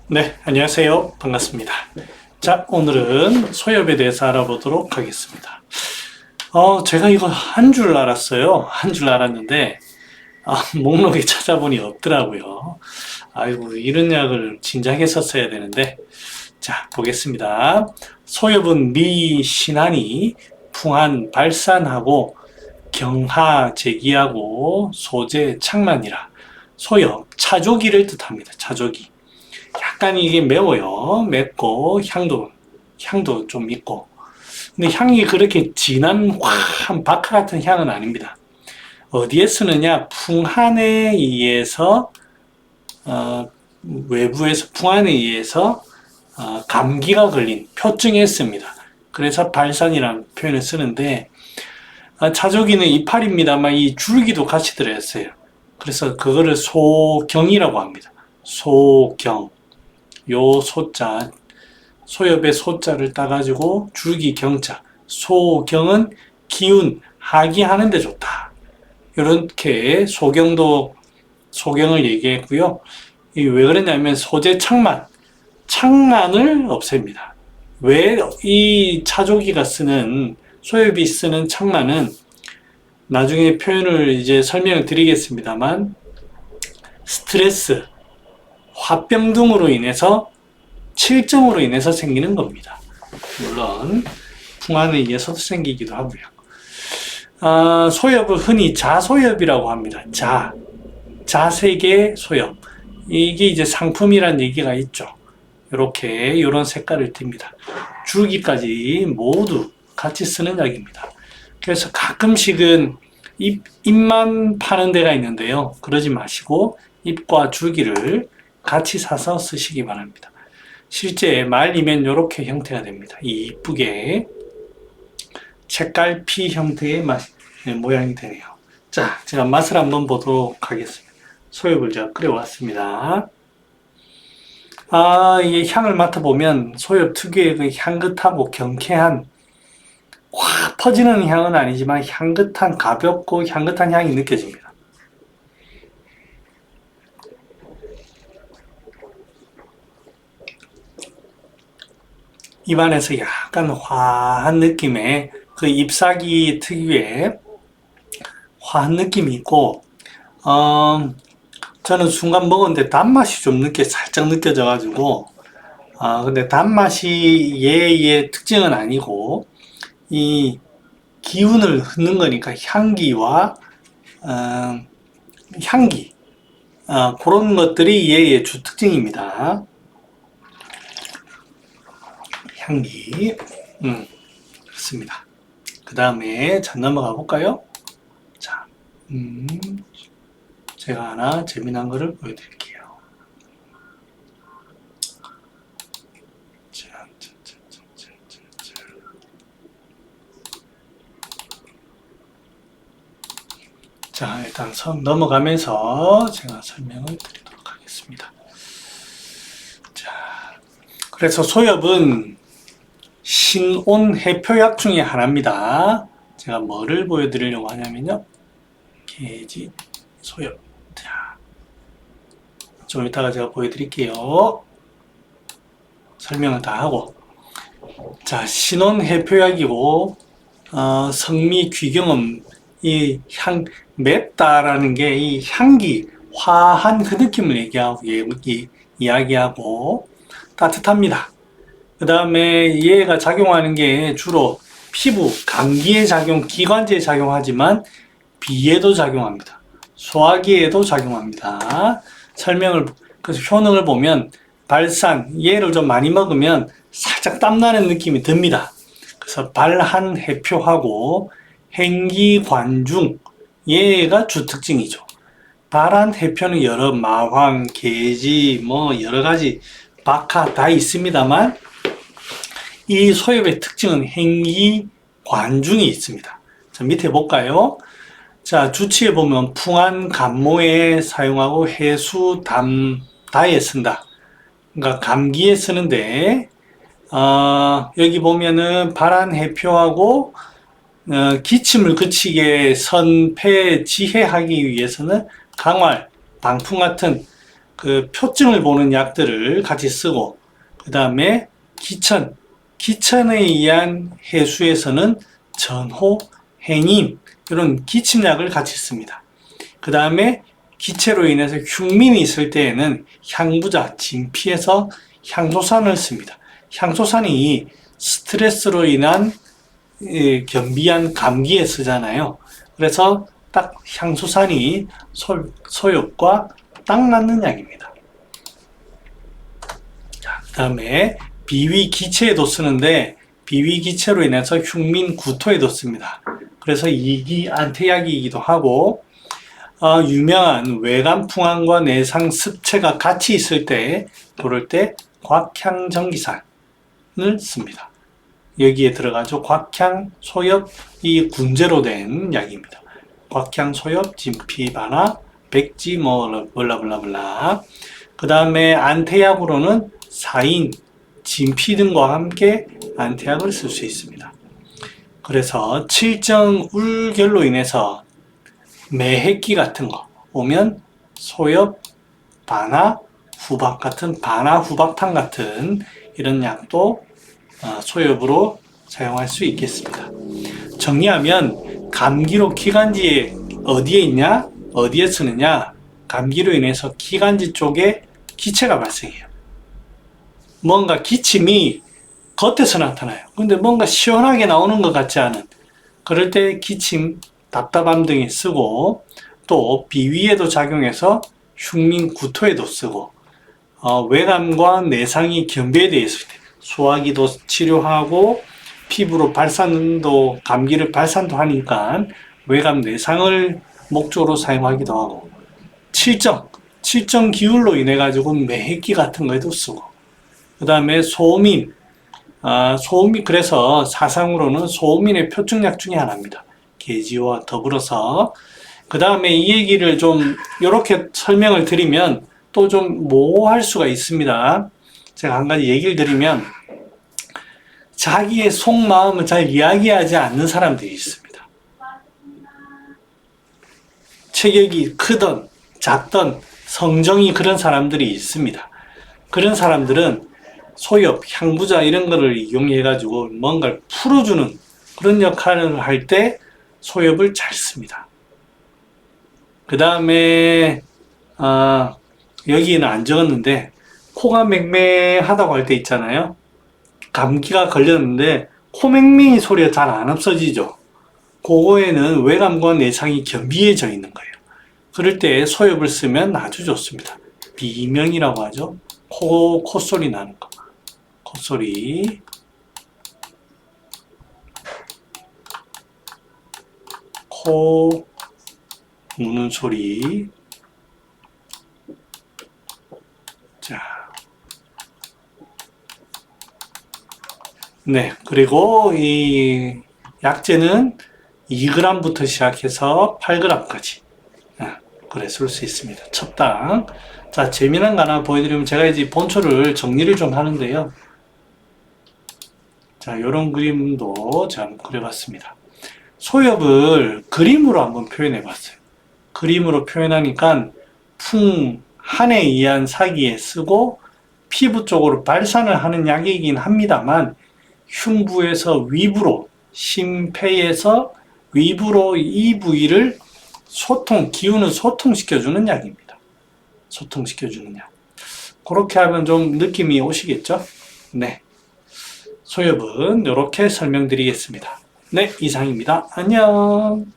네, 안녕하세요. 반갑습니다. 자, 오늘은 소엽에 대해서 알아보도록 하겠습니다. 제가 이거 한 줄 알았어요. 한 줄 알았는데, 목록에 찾아보니 없더라고요. 아이고, 이런 약을 진작에 썼어야 되는데, 자, 보겠습니다. 소엽은 미신한이 풍한 발산하고 경하 제기하고 소재 창만이라 소엽 차조기를 뜻합니다. 차조기. 약간 이게 매워요. 맵고 향도 좀 있고. 근데 향이 그렇게 진한 화한 박하 같은 향은 아닙니다. 어디에 쓰느냐? 풍한에 의해서 외부에서 풍한에 의해서 감기가 걸린 표증에 씁니다. 그래서 발산이라는 표현을 쓰는데 차조기는 이파리입니다만 이 줄기도 같이 들어있어요. 그래서 그거를 소경이라고 합니다. 소경. 요 소자, 소엽의 소자를 따가지고 줄기 경자, 소경은 기운, 하기하는 데 좋다. 이렇게 소경을 얘기했고요. 왜 그러냐면 소재 창만을 없앱니다. 왜 이 차조기가 쓰는, 소엽이 쓰는 창만은 나중에 표현을 이제 설명을 드리겠습니다만, 스트레스, 화병 등으로 인해서 칠정으로 인해서 생기는 겁니다. 물론 풍한에 의해서도 생기기도 하고요. 소엽을 흔히 자소엽이라고 합니다. 자색의 소엽. 이게 이제 상품이란 얘기가 있죠. 이렇게 이런 색깔을 띱니다. 줄기까지 모두 같이 쓰는 약입니다. 그래서 가끔씩은 잎만 파는 데가 있는데요. 그러지 마시고 잎과 줄기를 같이 사서 쓰시기 바랍니다. 실제 말리면 이렇게 형태가 됩니다. 이쁘게 책갈피 형태의 모양이 되네요. 자, 제가 맛을 한번 보도록 하겠습니다. 소엽을 제가 끓여왔습니다. 이 향을 맡아보면 소엽 특유의 그 향긋하고 경쾌한 확 퍼지는 향은 아니지만 향긋한 가볍고 향긋한 향이 느껴집니다. 입안에서 약간 화한 느낌의 그 잎사귀 특유의 화한 느낌이 있고, 저는 순간 먹었는데 단맛이 좀 살짝 느껴져가지고, 근데 단맛이 얘의 특징은 아니고, 이 기운을 흩는 거니까 향기와, 향기, 그런 것들이 얘의 주 특징입니다. 향기. 그렇습니다. 그 다음에 자 넘어가 볼까요? 자, 제가 하나 재미난 거를 보여드릴게요. 자, 일단 넘어가면서 제가 설명을 드리도록 하겠습니다. 자, 그래서 소엽은 신온 해표약 중에 하나입니다. 제가 뭐를 보여드리려고 하냐면요. 계지, 소엽. 자, 좀 이따가 제가 보여드릴게요. 설명을 다 하고. 자, 신온 해표약이고, 성미 귀경음, 맵다라는 게 이 향기, 화한 그 느낌을 이야기하고, 따뜻합니다. 그 다음에 얘가 작용하는 게 주로 피부, 감기에 기관지에 작용하지만 비에도 작용합니다. 소화기에도 작용합니다. 그래서 효능을 보면 발산, 얘를 좀 많이 먹으면 살짝 땀나는 느낌이 듭니다. 그래서 발한 해표하고 행기관중, 얘가 주특징이죠. 발한 해표는 여러 마황, 계지, 여러 가지 박하 다 있습니다만 이 소엽의 특징은 행기관중이 있습니다. 자, 밑에 볼까요? 자, 주치에 보면 풍한 감모에 사용하고 해수 담다에 쓴다. 그러니까 감기에 쓰는데 여기 보면은 발한 해표하고 기침을 그치게 선폐 지혜하기 위해서는 강활, 방풍 같은 그 표증을 보는 약들을 같이 쓰고, 그 다음에 기천에 의한 해수에서는 전호, 해닌 이런 기침약을 같이 씁니다. 그 다음에 기체로 인해서 흉민이 있을 때에는 향부자, 진피에서 향소산을 씁니다. 향소산이 스트레스로 인한 겸비한 감기에 쓰잖아요. 그래서 딱 향소산이 소염과 딱 맞는 약입니다. 그 다음에 비위기체에도 쓰는데 비위기체로 인해서 흉민 구토에도 씁니다. 그래서 이기 안태약이기도 하고 유명한 외감풍환과 내상 습체가 같이 있을 때 그럴 때 곽향정기산을 씁니다. 여기에 들어가죠. 곽향, 소엽, 이 군제로 된 약입니다. 곽향, 소엽, 진피, 반화, 백지, 블라블라블라. 그 다음에 안태약으로는 사인, 진피 등과 함께 안태약을 쓸 수 있습니다. 그래서 칠정울결로 인해서 매핵기 같은 거 오면 소엽, 반화, 후박 같은 반화 후박탕 같은 이런 약도 소엽으로 사용할 수 있겠습니다. 정리하면 감기로 기관지에 어디에 있냐? 어디에 쓰느냐? 감기로 인해서 기관지 쪽에 기체가 발생해요. 뭔가 기침이 겉에서 나타나요. 근데 뭔가 시원하게 나오는 것 같지 않은 그럴 때 기침, 답답함 등에 쓰고 또 비위에도 작용해서 흉민 구토에도 쓰고 외감과 내상이 겸비되어 있을 때 소화기도 치료하고 피부로 발산도 감기를 발산도 하니까 외감 내상을 목적으로 사용하기도 하고 칠정 기울로 인해 가지고 매핵기 같은 거에도 쓰고 그 다음에 소민 그래서 사상으로는 소민의 표충약 중에 하나입니다. 계지와 더불어서 그 다음에 이 얘기를 좀 이렇게 설명을 드리면 또 좀 모호할 수가 있습니다. 제가 한 가지 얘기를 드리면 자기의 속마음을 잘 이야기하지 않는 사람들이 있습니다. 체격이 크던 작던 성정이 그런 사람들이 있습니다. 그런 사람들은 소엽, 향부자 이런 거를 이용해 가지고 뭔가를 풀어주는 그런 역할을 할 때 소엽을 잘 씁니다. 그 다음에 여기는 안 적었는데 코가 맹맹하다고 할 때 있잖아요. 감기가 걸렸는데 코맹맹이 소리가 잘 안 없어지죠. 그거에는 외감과 내상이 겸비해져 있는 거예요. 그럴 때 소엽을 쓰면 아주 좋습니다. 비명이라고 하죠. 콧소리 나는 거. 콧소리. 코 우는 소리. 자. 네. 그리고 이 약재는 2g부터 시작해서 8g까지. 그래 쓸 수 있습니다. 첩당. 자, 재미난 거 하나 보여드리면 제가 이제 본초를 정리를 좀 하는데요. 자, 요런 그림도 제가 한번 그려봤습니다. 소엽을 그림으로 한번 표현해 봤어요. 그림으로 표현하니까 한에 의한 사기에 쓰고 피부 쪽으로 발산을 하는 약이긴 합니다만 흉부에서 위부로, 심폐에서 위부로 이 부위를 기운을 소통시켜주는 약입니다. 소통시켜주는 약. 그렇게 하면 좀 느낌이 오시겠죠? 네. 소엽은 이렇게 설명드리겠습니다. 네, 이상입니다. 안녕.